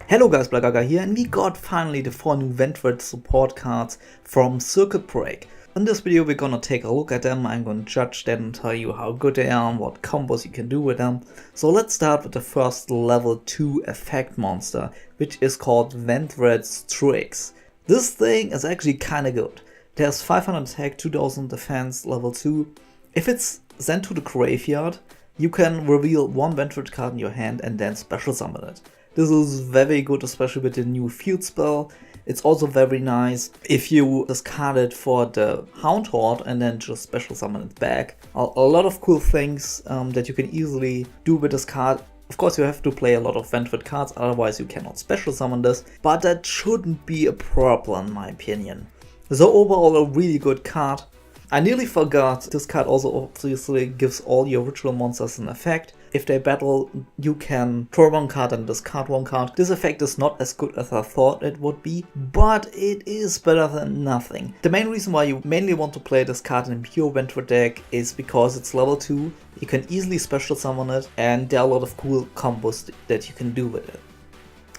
Hello guys, Blagaga here, and we got finally the 4 new Ventred support cards from Circuit Break. In this video we're gonna take a look at them, I'm gonna judge them and tell you how good they are and what combos you can do with them. So let's start with the first level 2 effect monster, which is called Ventred Strix. This thing is actually kinda good. It has 500 attack, 2000 defense, level 2. If it's sent to the graveyard, you can reveal one Ventred card in your hand and then special summon it. This is very good, especially with the new field spell. It's also very nice if you discard it for the Hound Horde and then just special summon it back. A lot of cool things that you can easily do with this card. Of course you have to play a lot of Ventred cards, otherwise you cannot special summon this, but that shouldn't be a problem in my opinion. So overall a really good card. I nearly forgot, this card also obviously gives all your ritual monsters an effect. If they battle, you can draw one card and discard one card. This effect is not as good as I thought it would be, but it is better than nothing. The main reason why you mainly want to play this card in pure Ventred deck is because it's level 2, you can easily special summon it, and there are a lot of cool combos that you can do with it.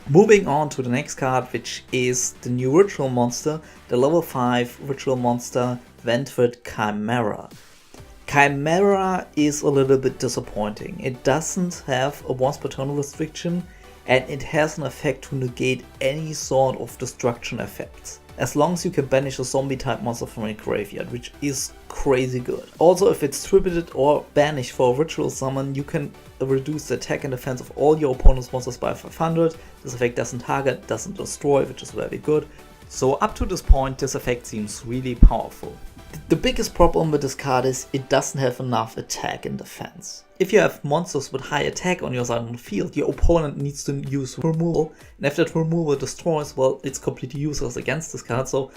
Moving on to the next card, which is the new ritual monster, the level 5 ritual monster Ventred Chimera. Chimera is a little bit disappointing. It doesn't have a once per turn restriction and it has an effect to negate any sort of destruction effects, as long as you can banish a zombie type monster from a graveyard, which is crazy good. Also, if it's tributed or banished for a ritual summon, you can reduce the attack and defense of all your opponent's monsters by 500. This effect doesn't target, doesn't destroy, which is very good. So up to this point, this effect seems really powerful. The biggest problem with this card is it doesn't have enough attack and defense. If you have monsters with high attack on your side of the field, your opponent needs to use removal, and if that removal destroys, well, it's completely useless against this card. So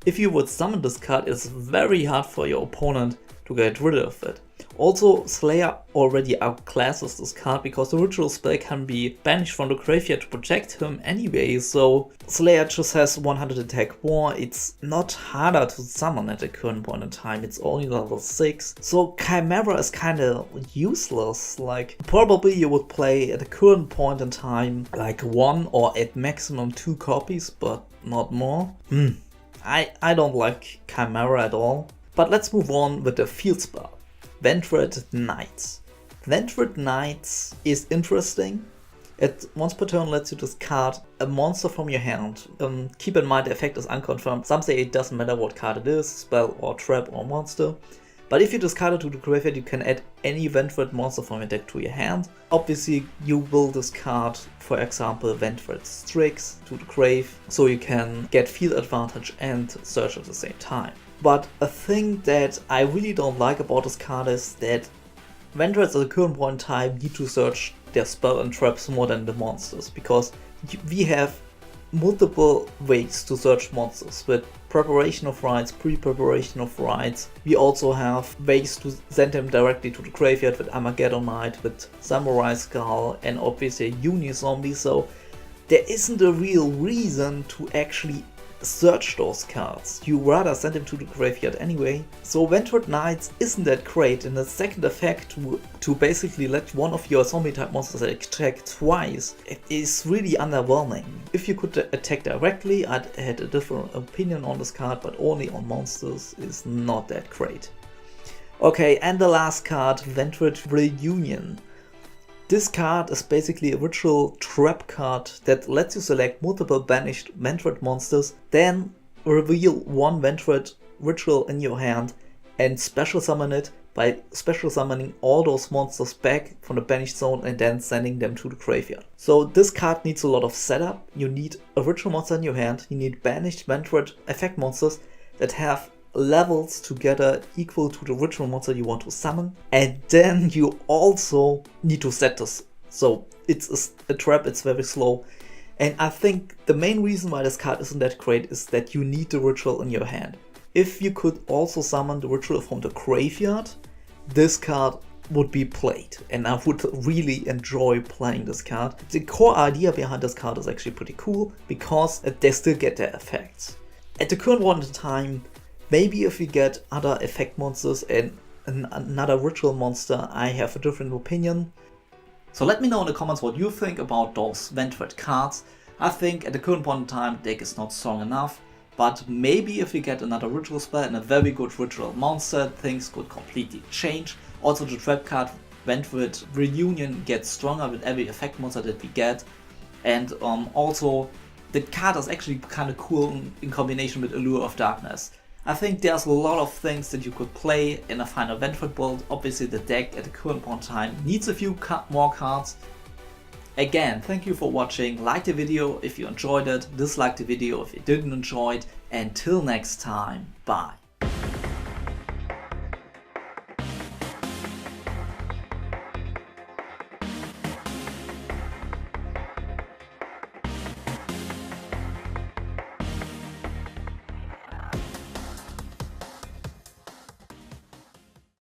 if you would summon this card, it's very hard for your opponent to get rid of it. Also, Slayer already outclasses this card because the ritual spell can be banished from the graveyard to protect him anyway, so Slayer just has 100 attack more. It's not harder to summon at the current point in time, it's only level 6. So Chimera is kinda useless, like probably you would play at the current point in time like 1 or at maximum 2 copies, but not more. I don't like Chimera at all. But let's move on with the field spell. Ventred Knights. Ventred Knights is interesting. It once per turn lets you discard a monster from your hand. Keep in mind the effect is unconfirmed. Some say it doesn't matter what card it is, spell or trap or monster. But if you discard it to the graveyard, you can add any Ventred monster from your deck to your hand. Obviously you will discard, for example, Ventred Strix to the grave, so you can get field advantage and search at the same time. But a thing that I really don't like about this card is that Ventreds at the current point in time need to search their spell and traps more than the monsters, because we have multiple ways to search monsters with preparation of rites, pre-preparation of rites. We also have ways to send them directly to the graveyard with Armageddon Knight, with Samurai Skull, and obviously Uni-Zombie, so there isn't a real reason to actually search those cards. You rather send them to the graveyard anyway. So Ventred Knights isn't that great, and the second effect to basically let one of your zombie type monsters attack twice, it is really underwhelming. If you could attack directly, I'd had a different opinion on this card, but only on monsters is not that great. Okay, and the last card, Ventred Reunion. This card is basically a ritual trap card that lets you select multiple banished Ventred monsters, then reveal one Ventred ritual in your hand and special summon it by special summoning all those monsters back from the banished zone and then sending them to the graveyard. So this card needs a lot of setup. You need a ritual monster in your hand, you need banished Ventred effect monsters that have levels together equal to the ritual monster you want to summon, and then you also need to set this. So it's a trap, it's very slow, and I think the main reason why this card isn't that great is that you need the ritual in your hand. If you could also summon the ritual from the graveyard, this card would be played, and I would really enjoy playing this card. The core idea behind this card is actually pretty cool, because they still get their effects. At the current point in time, maybe if we get other effect monsters and another ritual monster, I have a different opinion. So let me know in the comments what you think about those Ventred cards. I think at the current point in time the deck is not strong enough, but maybe if we get another ritual spell and a very good ritual monster, things could completely change. Also the trap card Ventred Reunion gets stronger with every effect monster that we get, and also the card is actually kind of cool in combination with Allure of Darkness. I think there's a lot of things that you could play in a final Ventred build. Obviously the deck at the current point in time needs a few more cards. Again, thank you for watching, like the video if you enjoyed it, dislike the video if you didn't enjoy it, and till next time, bye.